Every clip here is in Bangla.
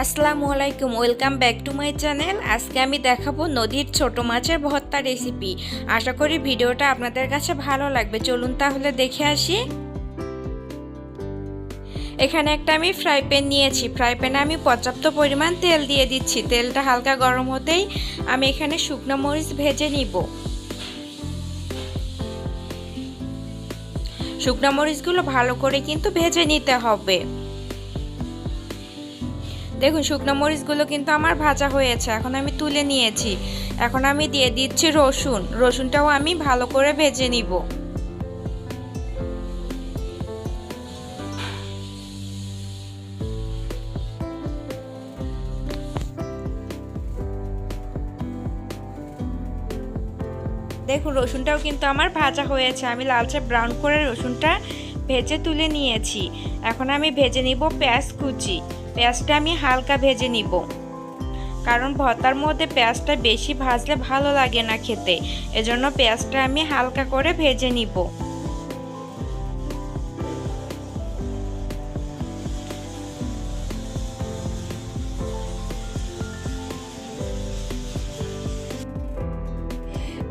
আসসালামু আলাইকুম, welcome back to my channel. আজকে আমি দেখাবো নদীর ছোট মাছের ভর্তা রেসিপি। আশা করি ভিডিওটা আপনাদের কাছে ভালো লাগবে। চলুন তাহলে দেখে আসি। এখানে একটা আমি ফ্রাই প্যান নিয়েছি। ফ্রাই প্যানে আমি পর্যাপ্ত পরিমাণ তেল দিয়ে দিচ্ছি। তেলটা হালকা গরম হতেই আমি এখানে শুকনো মরিচ ভেজে নিব। শুকনো মরিচগুলো ভালো করে কিন্তু ভেজে নিতে হবে। দেখুন, শুকনো মরিচগুলো কিন্তু আমার ভাজা হয়েছে, এখন আমি তুলে নিয়েছি। এখন আমি দিয়ে দিচ্ছি রসুনটাও আমি ভালো করে ভেজে নিব। দেখুন, রসুনটাও কিন্তু আমার ভাজা হয়েছে। আমি লালচে ব্রাউন করে রসুনটা ভেজে তুলে নিয়েছি। এখন আমি ভেজে নিব পেঁয়াজ কুচি। পেঁয়াজটা আমি হালকা ভেজে নিব, কারণ ভর্তার মধ্যে পেঁয়াজটা বেশি ভাজলে ভালো লাগে না খেতে। এজন্য পেঁয়াজটা আমি হালকা করে ভেজে নিব।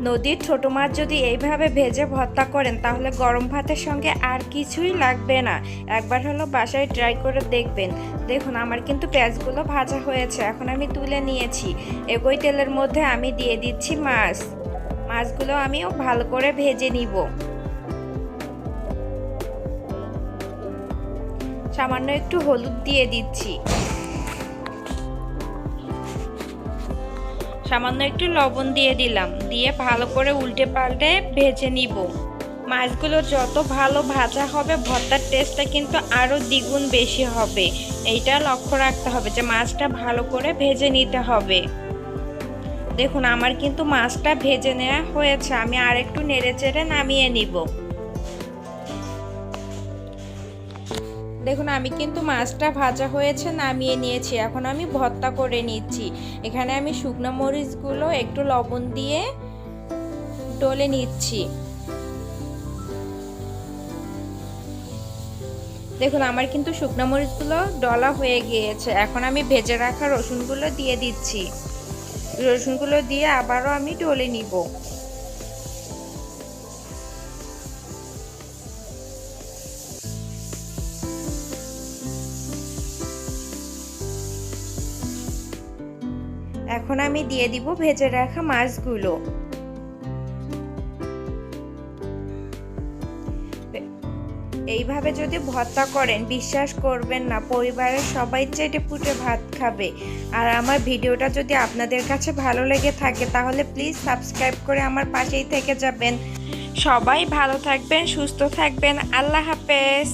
নদীর ছোট মাছ যদি এইভাবে ভেজে ভর্তা করেন তাহলে গরম ভাতের সঙ্গে আর কিছুই লাগবে না। একবার হলো বাসায় ট্রাই করে দেখবেন। দেখুন, আমার কিন্তু পেঁয়াজগুলো ভাজা হয়েছে, এখন আমি তুলে নিয়েছি। একই তেলের মধ্যে আমি দিয়ে দিচ্ছি মাছগুলো আমিও ভালো করে ভেজে নিব। সামান্য একটু হলুদ দিয়ে দিচ্ছি, সামান্য একটু লবণ দিয়ে দিলাম, দিয়ে ভালো করে উল্টে পাল্টে ভেজে নিব। মাছগুলো যত ভালো ভাজা হবে ভর্তার টেস্টটা কিন্তু আরও দ্বিগুণ বেশি হবে। এইটা লক্ষ্য রাখতে হবে যে মাছটা ভালো করে ভেজে নিতে হবে। দেখুন, আমার কিন্তু মাছটা ভেজে নেওয়া হয়েছে, আমি আর একটু নেড়ে চেড়ে নামিয়ে নিব। দেখুন, আমি কিন্তু মাছটা ভাজা হয়েছে, নামিয়ে নিয়েছি। এখন আমি ভর্তা করে নিচ্ছি। এখানে আমি শুকনো মরিচগুলো একটু লবণ দিয়ে ডলে নিচ্ছি। দেখুন, আমার কিন্তু শুকনো মরিচগুলো ডলা হয়ে গিয়েছে। এখন আমি ভেজে রাখা রসুনগুলো দিয়ে দিচ্ছি। রসুনগুলো দিয়ে আবারও আমি ডলে নিব। এখন আমি দিয়ে দিব ভেজে রাখা মাছগুলো। এইভাবে যদি ভর্তা করেন বিশ্বাস করবেন না, পরিবারের সবাই চেটে পুটে ভাত খাবে। আর আমার ভিডিওটা যদি আপনাদের কাছে ভালো লেগে থাকে তাহলে প্লিজ সাবস্ক্রাইব করে আমার পাশেই থেকে যাবেন। সবাই ভালো থাকবেন, সুস্থ থাকবেন। আল্লাহ হাফেজ।